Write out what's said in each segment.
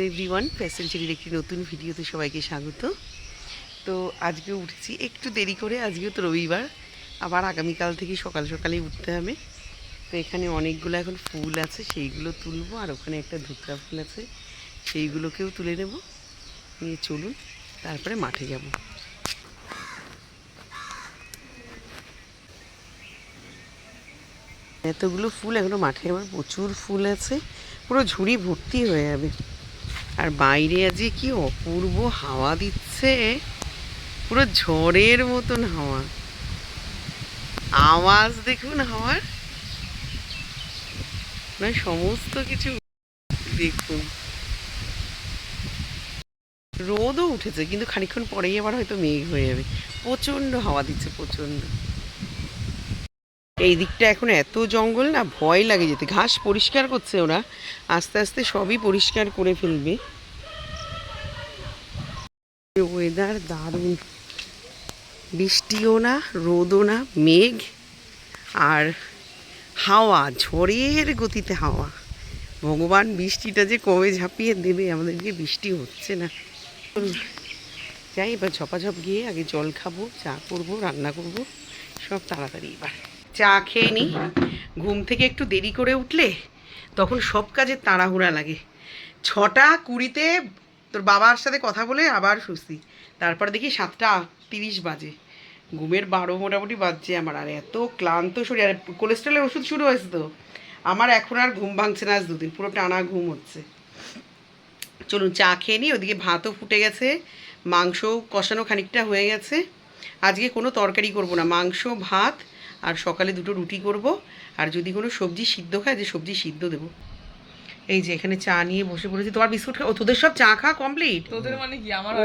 Hello everyone, parcel চেরির একটি নতুন ভিডিওতে সবাইকে স্বাগত। তো আজকে উঠেছি একটু দেরি করে, আজকেও তো রবিবার, আবার আগামীকাল থেকে সকাল সকালেই উঠতে হবে। তো এখানে অনেকগুলো এখন ফুল আছে, সেইগুলো তুলবো, আর ওখানে একটা ধুতরা ফুল আছে, সেইগুলোকেও তুলে নেব। নিয়ে চলুন তারপরে মাঠে যাব। এতগুলো ফুল এখনো মাঠে আমার প্রচুর ফুল আছে, পুরো ঝুড়ি ভর্তি হয়ে যাবে। আর বাইরে আজকে কি অপূর্ব হাওয়া দিচ্ছে, পুরো ঝড়ের মতন হাওয়া। আওয়াজ দেখুন হাওয়ার, মানে সমস্ত কিছু দেখুন। রোদও উঠেছে, কিন্তু খানিকক্ষণ পরেই আবার হয়তো মেঘ হয়ে যাবে। প্রচণ্ড হাওয়া দিচ্ছে, প্রচণ্ড। এই দিকটা এখন এত জঙ্গল না, ভয় লাগে যেতে। ঘাস পরিষ্কার করছে ওরা, আস্তে আস্তে সবই পরিষ্কার করে ফেলবে। ওয়েদার দারুণ, বৃষ্টিও না, রোদও না, মেঘ আর হাওয়া, ঝড়ের গতিতে হাওয়া। ভগবান বৃষ্টিটা যে কবে ঝাঁপিয়ে দেবে, আমাদেরকে বৃষ্টি হচ্ছে না। যাই এবার ঝপাঝপ গিয়ে আগে জল খাবো, চা করবো, রান্না করব, সব তাড়াতাড়ি। এবার চা খেয়ে নিই। ঘুম থেকে একটু দেরি করে উঠলে তখন সব কাজে তাড়াহুড়া লাগে। 6:20 তোর বাবার সাথে কথা বলে আবার শুছি, তারপর দেখি 7:30 বাজে। ঘুমের 12 মোটামুটি বাজছে আমার। আর এত ক্লান্ত শরীর, আর কোলেস্ট্রলের ওষুধ শুরু হয়েছে তো আমার, এখন আর ঘুম ভাঙছে না। আজ 2 দিন পুরো টানা ঘুম হচ্ছে। চলুন চা খেয়ে নিই। ওদিকে ভাতও ফুটে গেছে, মাংসও কষানো খানিকটা হয়ে গেছে। আজকে কোনো তরকারি করব না, মাংস ভাত, আর সকালে 2টো রুটি করব। আর যদি কোনো সবজি সিদ্ধ খায়, যে সবজি সিদ্ধ দেবো। এই যে এখানে চা নিয়ে বসে পড়েছি। তোমার বিস্কুট ও তোদের সব চা খাওয়া কমপ্লিট? তোদের মানে কি আমার ও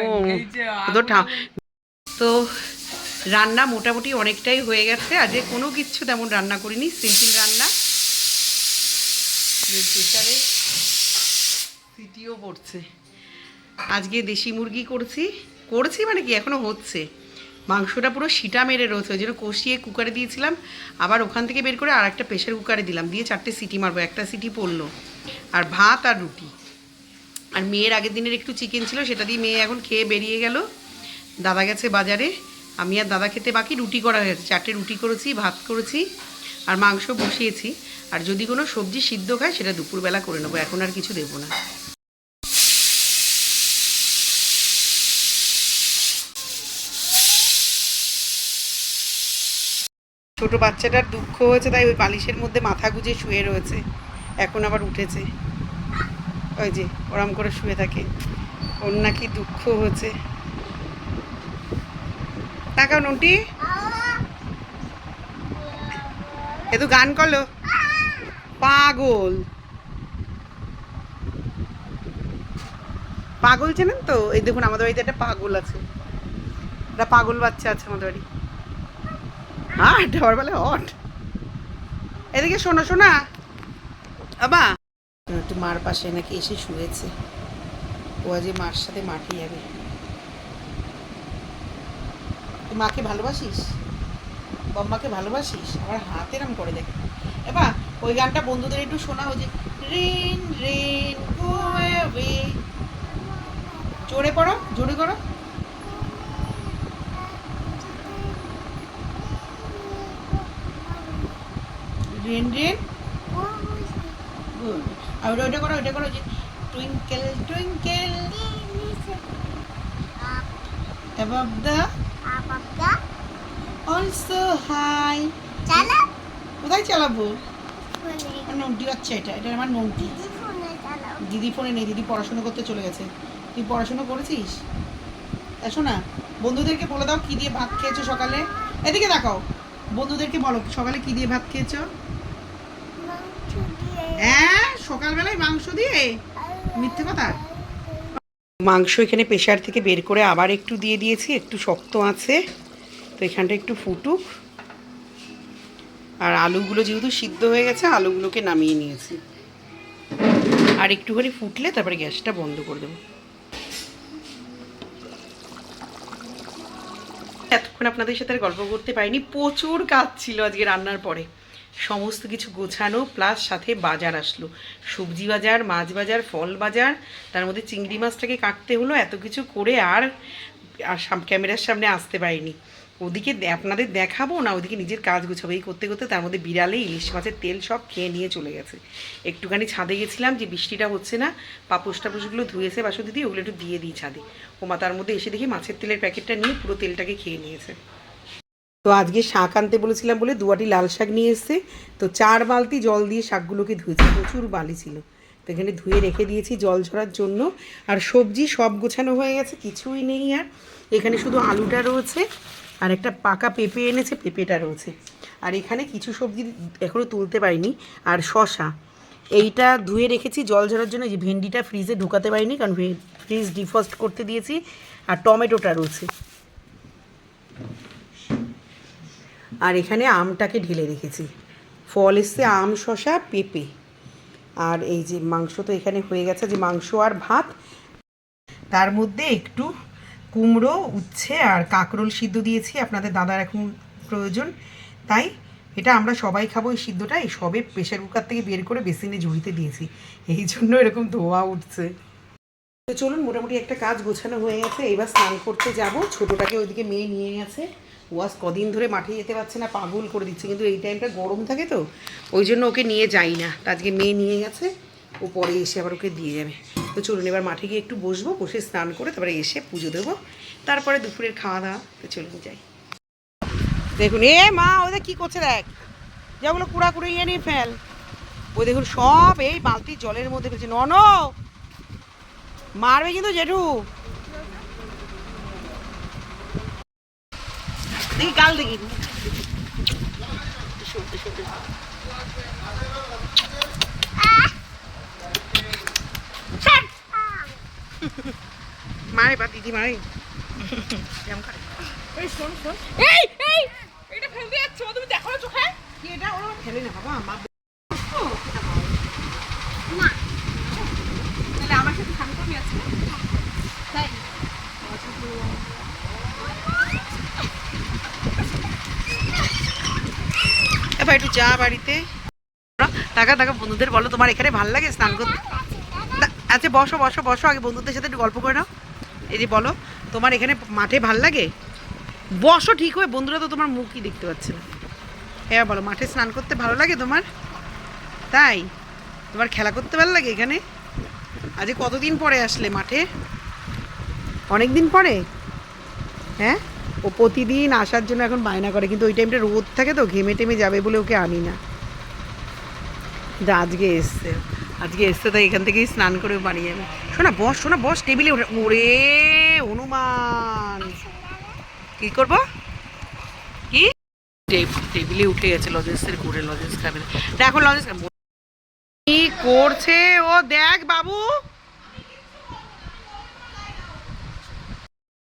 তো রান্না মোটামুটি অনেকটাই হয়ে গেছে। আজকে কোনো কিচ্ছু তেমন রান্না করিনি, সিম্পল রান্না। প্রেসারে সিটিও পড়ছে। আজকে দেশি মুরগি করেছি মানে কি এখনও হচ্ছে। মাংসটা পুরো সিটা মেরে রয়েছে, ওই জন্য কষিয়ে কুকারে দিয়েছিলাম। আবার ওখান থেকে বের করে আর একটা প্রেশার কুকারে দিলাম, দিয়ে 4টে সিটি মারবো। একটা সিটি পড়লো। আর ভাত আর রুটি। আর মেয়ের আগের দিনের একটু চিকেন ছিল, সেটা দিয়ে মেয়ে এখন খেয়ে বেরিয়ে গেল। দাদা গেছে বাজারে, আমি আর দাদা খেতে বাকি। রুটি করা হয়েছে, 4টে রুটি করেছি, ভাত করেছি, আর মাংস বসিয়েছি। আর যদি কোনো সবজি সিদ্ধ খায় সেটা দুপুরবেলা করে নেবো, এখন আর কিছু দেবো না। ছোট বাচ্চাটার দুঃখ হয়েছে, তাই ওই বালিশের মধ্যে মাথা গুঁজে শুয়ে রয়েছে। এখন আবার উঠেছে, ওই যে ওরম করে শুয়ে থাকে। ওর নাকি দুঃখ হয়েছে। তাকাও নন্টি, এ তো গান করলো। পাগল পাগল চেনেন তো? এই দেখুন আমাদের বাড়িতে একটা পাগল আছে, একটা পাগল বাচ্চা আছে আমাদের বাড়ি। হ্যাঁ, ঢাবার বেলা হট। এদিকে শোনো, শোনা বাবা, একটু মার পাশে নাকি এসে শুয়েছে। ও আজ মার সাথে মাঠে যাবে। তুই মাকে ভালোবাসিস? বম্মাকে ভালোবাসিস? আমার হাত এরম করে দেখ। এবার ওই গানটা বন্ধুদের একটু শোনা, ওই যে রেন রেন গো অ্যাওয়ে। জোরে করো, জোরে করো। Rain rain good. আর ওইটা করো, ওইটা করো যে twinkle twinkle above the also high. কোথায় চালাবো? নন্টি বাচ্চা, এটা আমার নন্টি। দিদি ফোনে নেই, দিদি পড়াশোনা করতে চলে গেছে। তুই পড়াশোনা করেছিস? এসো না, বন্ধুদেরকে বলে দাও কি দিয়ে ভাত খেয়েছো সকালে। এদিকে দেখাও, বন্ধুদেরকে বলো সকালে কি দিয়ে ভাত খেয়েছো। হ্যাঁ, সকালবেলায় মাংস দিয়ে? মিথ্যে কথা। মাংস এখানে প্রেশার থেকে বের করে আবার একটু দিয়ে দিয়েছি, একটু শক্ত আছে তো এখানটা একটু ফুটুক। আর আলুগুলো যেহেতু সিদ্ধ হয়ে গেছে, আলুগুলোকে নামিয়ে নিয়েছি। আর একটুখানি ফুটলে তারপরে গ্যাসটা বন্ধ করে দেবো। এতক্ষণ আপনাদের সাথে গল্প করতে পারিনি, প্রচুর কাজ ছিল আজকে রান্নার পরে। সমস্ত কিছু গোছানো, প্লাস সাথে বাজার আসলো, সবজি বাজার, মাছ বাজার, ফল বাজার, তার মধ্যে চিংড়ি মাছটাকে কাটতে হলো। এত কিছু করে আর ক্যামেরার সামনে আসতে পারিনি। ওদিকে আপনাদের দেখাবো না, ওদিকে নিজের কাজ গুছাবো, এই করতে করতে তার মধ্যে বিড়ালে ইলিশ মাছের তেল সব খেয়ে নিয়ে চলে গেছে। একটুখানি ছাদে গেছিলাম, যে বৃষ্টিটা হচ্ছে না, পাপোশ টাপোশগুলো ধুয়েছে বাসুদিদি, ওগুলো একটু দিয়ে দিই ছাদে। ওমা তার মধ্যে এসে দেখি মাছের তেলের প্যাকেটটা নিয়ে পুরো তেলটাকে খেয়ে নিয়েছে। তো আজকে শাক আনতে বলেছিলাম বলে 2 বাটি লাল শাক নিয়ে এসছে। তো 4 বালতি জল দিয়ে শাকগুলোকে ধুয়েছি, প্রচুর বালি ছিল। তো এখানে ধুয়ে রেখে দিয়েছি জল ঝরার জন্য। আর সবজি সব গোছানো হয়ে গেছে, কিছুই নেই আর। এখানে শুধু আলুটা রয়েছে, আর একটা পাকা পেঁপে এনেছে, পেঁপেটা রয়েছে। আর এখানে কিছু সবজি এখনও তুলতে পারিনি। আর শশা এইটা ধুয়ে রেখেছি জল ঝরার জন্য। যে ভেন্ডিটা ফ্রিজে ঢুকাতে পারিনি, কারণ ফ্রিজ ডিফ্রস্ট করতে দিয়েছি। আর টমেটোটা রয়েছে। আর এখানে আমটাকে ঢেলে রেখেছি। ফল এসছে আম, শশা, পেঁপে। আর এই যে মাংস তো এখানে হয়ে গেছে, যে মাংস আর ভাত। তার মধ্যে একটু কুমড়ো, উচ্ছে আর কাঁকরোল সিদ্ধ দিয়েছি, আপনাদের দাদার এখন প্রয়োজন তাই। এটা আমরা সবাই খাবো এই সিদ্ধটা। এই সবে প্রেশার কুকার থেকে বের করে বেসিনে ঝুড়িতে দিয়েছি, এই জন্য এরকম ধোয়া উঠছে। তো চলুন, মোটামুটি একটা কাজ গোছানো হয়ে গেছে। এবার স্নান করতে যাব। ছোটোটাকে ওইদিকে মেয়ে নিয়ে গেছে। ও আজ কদিন ধরে মাঠে যেতে পারছে না, পাগল করে দিচ্ছে। কিন্তু এই টাইমটা গরম থাকে তো, ওই জন্য ওকে নিয়ে যাই না। আজকে মেয়ে নিয়ে গেছে, ও পরে এসে আবার ওকে দিয়ে যাবে। তো চলুন এবার মাঠে গিয়ে একটু বসবো, বসে স্নান করে তারপরে এসে পুজো দেবো, তারপরে দুপুরের খাওয়া দাওয়া। তো চলুন যাই। দেখুন এ মা, ওদের কী করছে দেখ, যেগুলো কুড়াকুড়ি ইয়ে নিয়ে ফেল। ওই দেখুন সব এই বালতির জলের মধ্যে ফেলছে। নন মারবে কিন্তু জেঠু, দেখি গাল দেখি। মারে বা দিদি মারে। এই শোন শোন, এই এই এটা ফেলে দিচ্ছ তুমি, দেখো না চোখে কি এটা। ওরা ফেলে না বাবা, মা না তাহলে আমার সাথে স্নান করবি আছে তাই। এবার একটু যা বাড়িতে। টাকা টাকা বন্ধুদের বলো তোমার এখানে ভালো লাগে স্নান করতে। আচ্ছা বসো বসো বসো, আগে বন্ধুদের সাথে একটু গল্প করে নাও। এই যে বলো তোমার এখানে মাঠে ভাল লাগে, বসো ঠিক হয়ে। বন্ধুরা তো তোমার মুখই দেখতে পাচ্ছে না। হ্যাঁ বলো, মাঠে স্নান করতে ভালো লাগে তোমার? তাই তোমার খেলা করতে ভালো লাগে এখানে? আজ কতদিন পরে আসলে মাঠে? অনেক দিন পরে। হ্যাঁ, ও প্রতিদিন আসার জন্য এখন বায়না করে, কিন্তু ওই টাইমটা রোদ থাকে তো, ঘেমে টেমে যাবে বলে ওকে আনি না। কিন্তু আজকে এসছে, আজকে এসছে তাই এখান থেকেই স্নান করে বাড়ি যাবে। শোনা বস, শোনা বস টেবিলে উঠে। ওরে হনুমান, কি করবো কি? টেবিলে উঠে গেছে লজেন্সের ঘুরে, লজেন্স খাবে না। দেখো লজেন্স কি করছে ও, দেখ বাবু।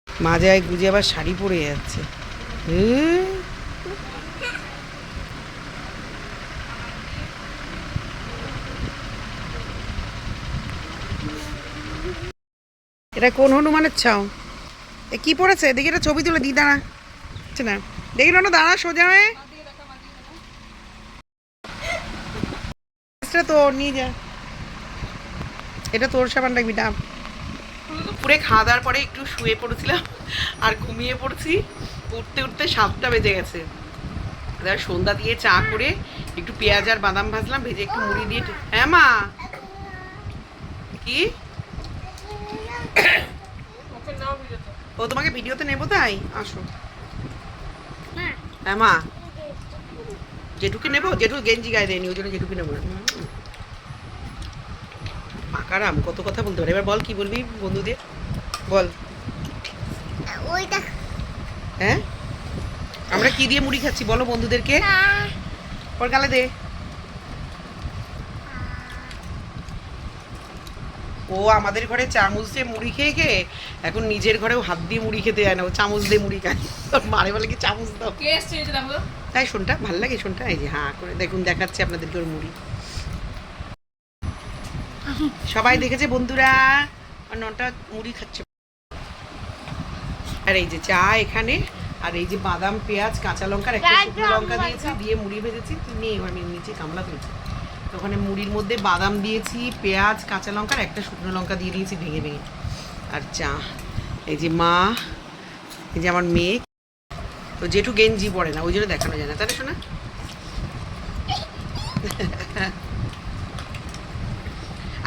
মাজায় গুজে আবার শাড়ি পরে যাচ্ছে। এটা কোন হনুমানের ছাও? এ কি পড়েছে দেখি, এটা ছবি তুলে দি, দাঁড়া না দেখি না, দাঁড়া সোজা হয়ে। তোর নিয়ে যা, এটা তোর সাবান রাখবি। ডাব পুরে খাওয়া দাওয়ার পরে একটু শুয়ে পড়েছিলাম আর ঘুমিয়ে পড়ছি। উঠতে উঠতে 7টা বেজে গেছে। সন্ধ্যা দিয়ে চা করে একটু পেঁয়াজ আর বাদাম ভাজলাম, ভেজে একটু মুড়ি দিয়ে। হ্যাঁ মা, কি ও তোমাকে ভিডিওতে নেবো তাই? আসো। হ্যাঁ মা, জেঠুকে নেবো, জেঠু গেঞ্জি গায়ে দেয়নি, ওই জন্য জেঠুকে নেবো। মাকারাম কত কথা বলতে পারে। এবার বল কি বলবি বন্ধুদের, বল। হ্যাঁ, আমরা কি দিয়ে মুড়ি খাচ্ছি বলো বন্ধুদেরকে। ওর গালে দে। ও আমাদের ঘরে চামচ দিয়ে মুড়ি খেয়ে খেয়ে এখন নিজের ঘরেও হাত দিয়ে মুড়ি খেতে যায় না, ও চামচ দিয়ে মুড়ি খায়। তোর মারে বলে কি চামচ দাও। তাই শোনটা ভাল লাগে, শোনটা এই যে হাঁ করে দেখুন দেখাচ্ছে আপনাদেরকে ওর মুড়ি। সবাই দেখেছে বন্ধুরা, আর নটা মুড়ি খাচ্ছে। আর এই যে চা এখানে, আর এই যে বাদাম, পেঁয়াজ, কাঁচা লঙ্কা, একটা শুকনো লঙ্কা দিয়েছি, দিয়ে মুড়ি ভেজেছি। নেই এবার আমি নিচে গামলা তুলছি, তো ওখানে মুড়ির মধ্যে বাদাম দিয়েছি, পেঁয়াজ, কাঁচা লঙ্কা আর একটা শুকনো লঙ্কা দিয়ে দিয়েছি ভেঙে ভেঙে। আর চা। এই যে মা, এই যে আমার মেয়ে। তো জেঠু গেঞ্জি পরে না, ওই জন্য দেখানো যায় না, তাই না শোনা?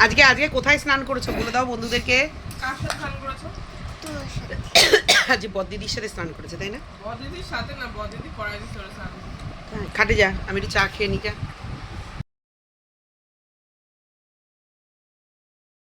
আজকে আজকে কোথায় স্নান করেছো বলে দাও বন্ধুদেরকে। কার সাথে স্নান করেছো? আজ বড়দিদির সাথে স্নান করেছে, তাই না? বড়দিদির সাথে না, বড়দিদি করাই দিয়েছিল স্নান। খাটে যা, আমি একটু চা খেয়ে নিই।